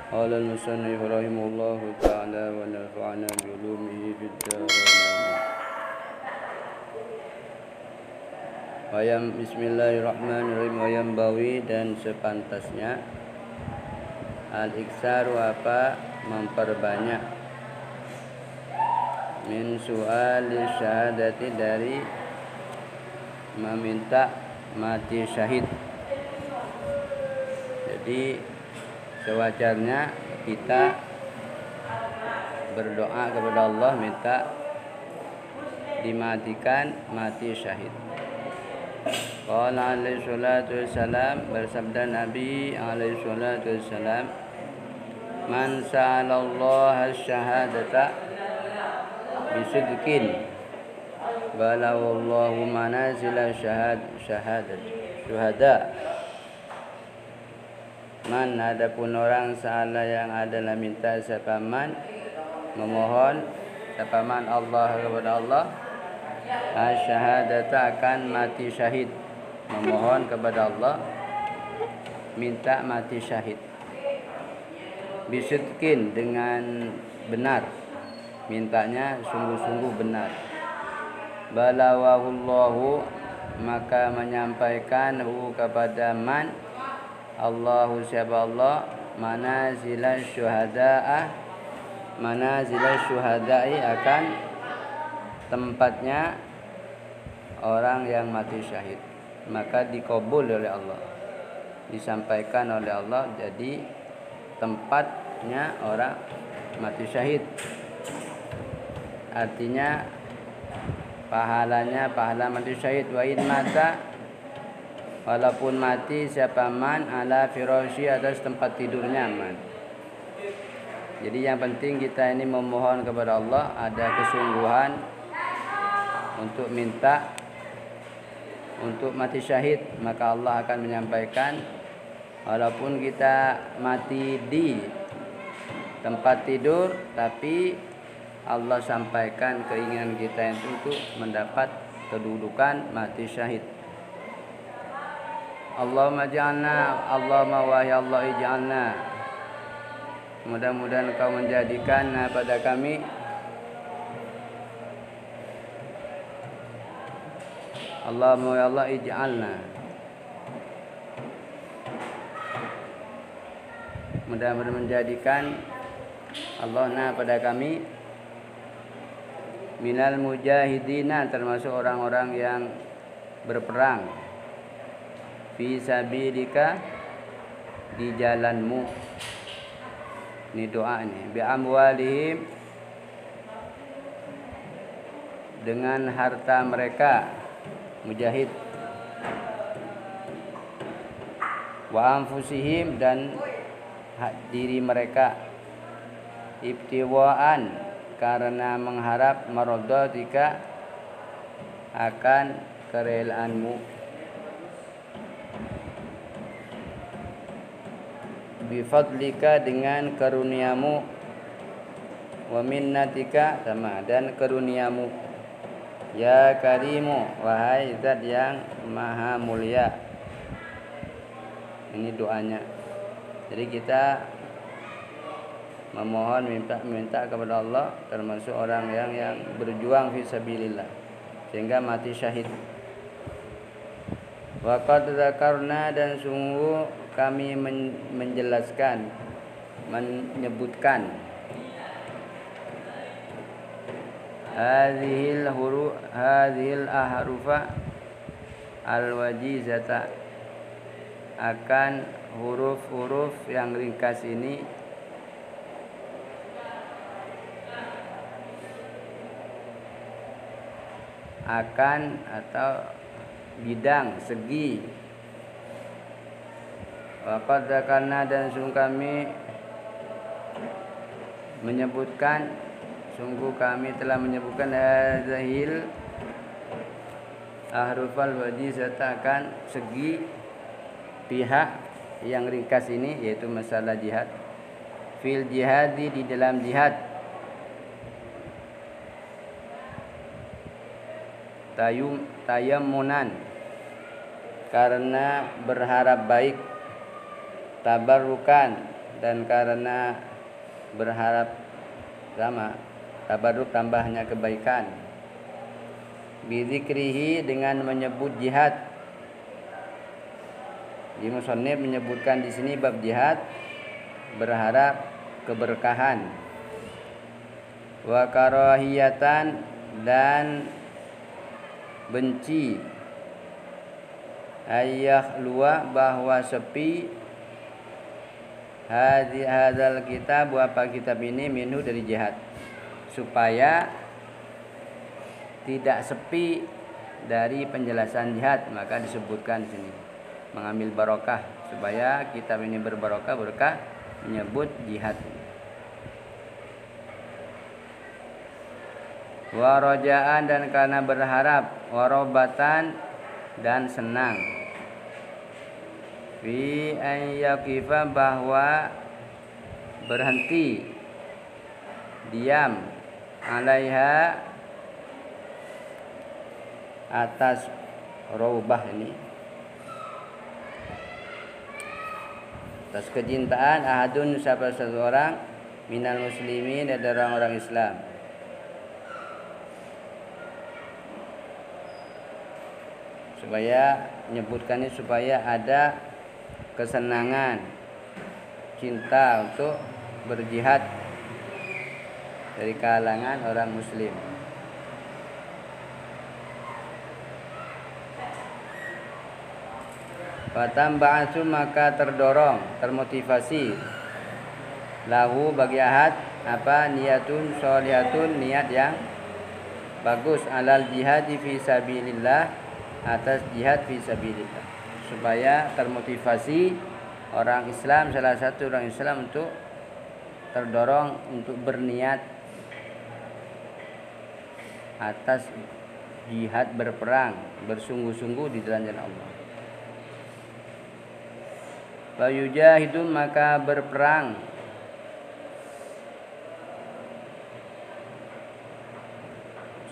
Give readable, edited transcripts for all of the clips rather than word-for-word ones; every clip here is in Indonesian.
قال المصنف رحمه الله تعالى ونفعنا بعلومه في الدارين. Bismillahirrahmanirrahim. Wayambawi, dan sepantasnya al-iksaru apa memperbanyak min su'ali syahadati dari meminta mati syahid. Jadi sewajarnya kita berdoa kepada Allah minta dimatikan mati syahid. Qala alaihi salatu wassalam, bersabda Nabi alaihi salatu wassalam, man sa'alallaha syahadata bisidqin balawallahu manazila syuhada. Man, adapun orang salah yang adalah minta siapa man, memohon siapa man Allah kepada Allah, asyhadata akan mati syahid, memohon kepada Allah minta mati syahid, bisidqin dengan benar, mintanya sungguh-sungguh benar, balawahullahu maka menyampaikan kepada man Allahu siapa Allah, manazilah syuhada'i akan tempatnya orang yang mati syahid, maka dikabul oleh Allah, disampaikan oleh Allah jadi tempatnya orang mati syahid. Artinya pahalanya pahala mati syahid. Wa in mata, walaupun mati siapa man ala firasyi, atas tempat tidurnya man. Jadi yang penting kita ini memohon kepada Allah, ada kesungguhan untuk minta untuk mati syahid, maka Allah akan menyampaikan. Walaupun kita mati di tempat tidur, tapi Allah sampaikan keinginan kita itu untuk mendapat kedudukan mati syahid. Allahumma ja'alna, Allahumma wahai Allah ij'alna, mudah-mudahan Engkau menjadikan pada kami Allahumma ya Allah ij'alna, mudah-mudahan menjadikan Allah pada kami minal mujahidina, termasuk orang-orang yang berperang fi sabilika, di jalanmu. Ini doa ini. Bi amwalihim, dengan harta mereka mujahid. Wa anfusihim, dan diri mereka. Ibtiwaan, karena mengharap maradatika, akan kerelaanmu. Bifadlika, dengan karuniamu. Wa minnatika, sama, dan karuniamu. Ya karimu, wahai zat yang maha mulia. Ini doanya. Jadi kita memohon minta kepada Allah, termasuk orang yang berjuang fi sabilillah sehingga mati syahid. Wa qad dzakarna, dan sungguh kami menjelaskan, menyebutkan hadhil ahrufa al-wajizata, akan huruf-huruf yang ringkas ini, akan atau bidang segi. Waqad dzakarna, dan sungguh kami menyebutkan, sungguh kami telah menyebutkan hadzahil ahrufal wajizata, akan segi pihak yang ringkas ini, yaitu masalah jihad. Fil jihadi, di dalam jihad. Tayammunan, karena berharap baik. Tabarrukan, dan karena berharap sama tabarruk tambahnya kebaikan. Bidzikrihi dengan menyebut jihad. Di musannif menyebutkan di sini bab jihad berharap keberkahan. Wa karahiyatan dan benci, luah bahwa sepi hadzal kitab apa kitab ini minhu dari jihad, supaya tidak sepi dari penjelasan jihad, maka disebutkan di sini mengambil barokah supaya kitab ini berbarokah berkah menyebut jihad. Warojaan dan karena berharap, warobatan dan senang. Fi ayyakifa bahwa berhenti diam alaiha atas raubah ini, atas kecintaan ahadun siapa seseorang minal muslimin dari orang-orang Islam. Supaya menyebutkan ini supaya ada kesenangan, cinta untuk berjihad dari kalangan orang muslim. Fatamba'atsu maka terdorong, termotivasi lahu bagi ahad apa niyatun sholihatun, niat yang bagus alal jihadi fi sabilillah, atas jihad fi sabilillah, supaya termotivasi orang Islam, salah satu orang Islam untuk terdorong untuk berniat atas jihad, berperang bersungguh-sungguh di jalan Allah. Wa yujahidun maka berperang,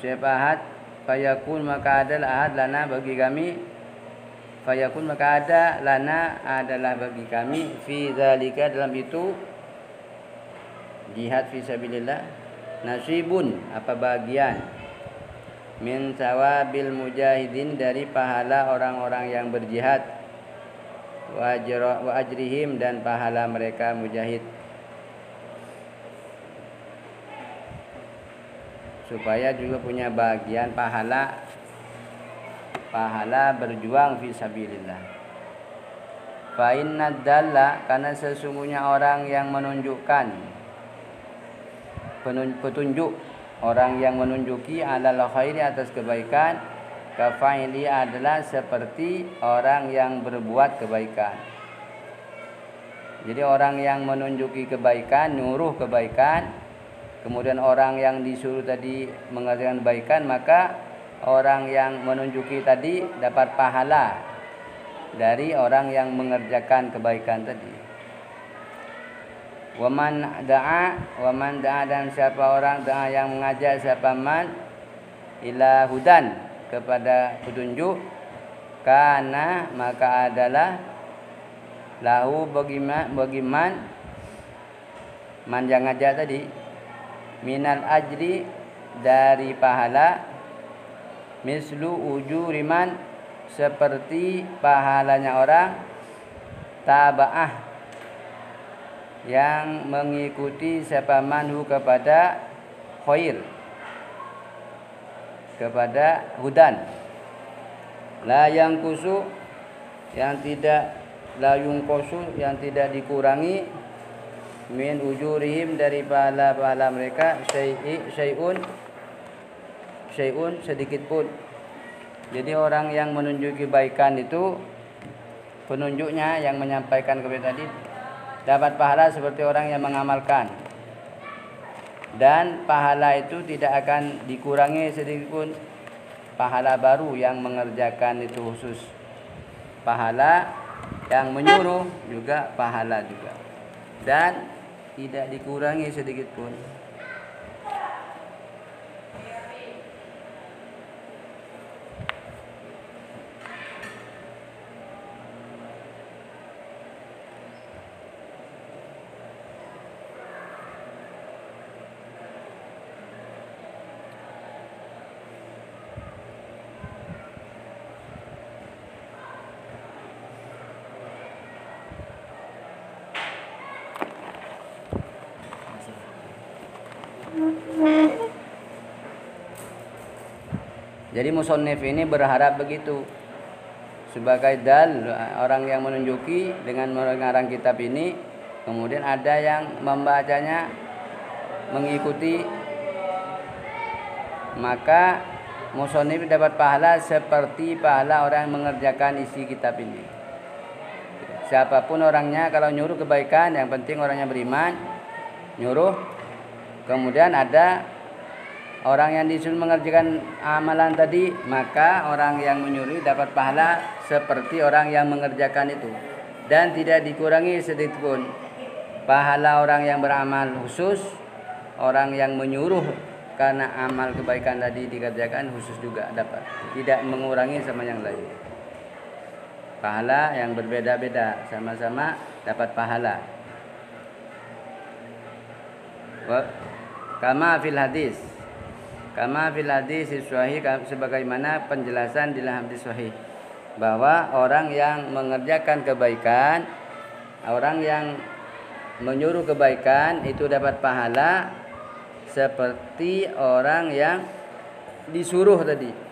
siapa ahad fayakun maka adalah ahad lana bagi kami, fayakun maka ada lana adalah bagi kami fi zalika dalam itu jihad fi sabilillah nasibun apa bagian min sawabil mujahidin dari pahala orang-orang yang berjihad, wa ajrihim dan pahala mereka mujahid, supaya juga punya bagian pahala berjuang fi sabilillah. Fa inna dalla karena sesungguhnya orang yang menunjukkan petunjuk, orang yang menunjuki alal khairi atas kebaikan, kafaili adalah seperti orang yang berbuat kebaikan. Jadi orang yang menunjuki kebaikan, nyuruh kebaikan, kemudian orang yang disuruh tadi mengerjakan kebaikan, maka orang yang menunjuki tadi dapat pahala dari orang yang mengerjakan kebaikan tadi. Waman da'a dan siapa orang da'a yang mengajak siapa man ila hudan kepada petunjuk, kana maka adalah lahu bagi man yang ngajak tadi minal ajri dari pahala, mislu ujuriman seperti pahalanya orang taba'ah yang mengikuti siapa manhu kepada khair, kepada hudan. La yang kusu yang tidak, la yungkosu yang tidak dikurangi, min ujurihim dari pahala mereka syai'un sedikit pun. Jadi orang yang menunjuki kebaikan itu penunjuknya yang menyampaikan kebaikan tadi dapat pahala seperti orang yang mengamalkan, dan pahala itu tidak akan dikurangi sedikit pun. Pahala baru yang mengerjakan itu khusus, pahala yang menyuruh juga pahala juga, dan tidak dikurangi sedikit pun. Jadi musannif ini berharap begitu. Sebagai dal, orang yang menunjuki dengan mengarang kitab ini, kemudian ada yang membacanya, mengikuti, maka musannif dapat pahala seperti pahala orang yang mengerjakan isi kitab ini. Siapapun orangnya, kalau nyuruh kebaikan, yang penting orangnya beriman, nyuruh, kemudian ada orang yang disuruh mengerjakan amalan tadi, maka orang yang menyuruh dapat pahala seperti orang yang mengerjakan itu, dan tidak dikurangi sedikit pun. Pahala orang yang beramal khusus, orang yang menyuruh karena amal kebaikan tadi dikerjakan khusus juga dapat, tidak mengurangi sama yang lain. Pahala yang berbeda-beda, sama-sama dapat pahala. Kama fil hadis, kama fil hadis sahih, sebagaimana penjelasan di dalam hadis sahih, bahwa orang yang mengerjakan kebaikan, orang yang menyuruh kebaikan itu dapat pahala seperti orang yang disuruh tadi.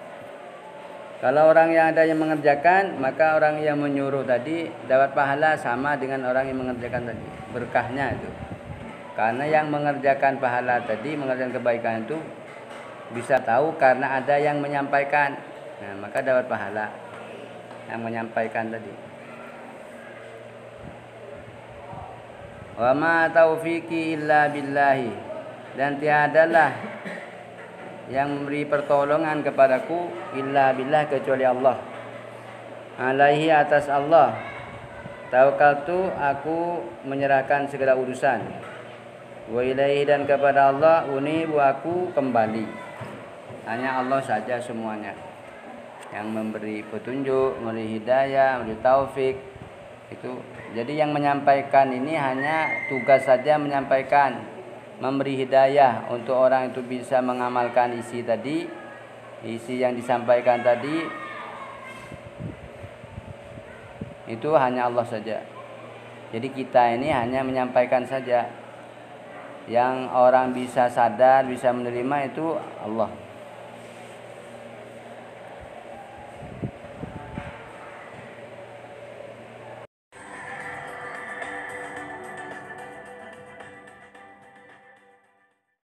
Kalau orang yang ada yang mengerjakan, maka orang yang menyuruh tadi dapat pahala sama dengan orang yang mengerjakan tadi. Berkahnya itu. Karena yang mengerjakan pahala tadi, mengerjakan kebaikan itu bisa tahu karena ada yang menyampaikan. Nah, maka dapat pahala yang menyampaikan tadi. Wa ma taufiqi illa billahi, dan tiadalah yang memberi pertolongan kepadaku illa billah, kecuali Allah. Alaihi, atas Allah. Tawakkaltu, aku menyerahkan segala urusan. Wa ilaihi, dan kepada Allah unibu, aku kembali. Hanya Allah saja semuanya yang memberi petunjuk, memberi hidayah, memberi taufik itu. Jadi yang menyampaikan ini hanya tugas saja menyampaikan, memberi hidayah untuk orang itu bisa mengamalkan isi tadi, isi yang disampaikan tadi, itu hanya Allah saja. Jadi kita ini hanya menyampaikan saja. Yang orang bisa sadar, bisa menerima itu Allah.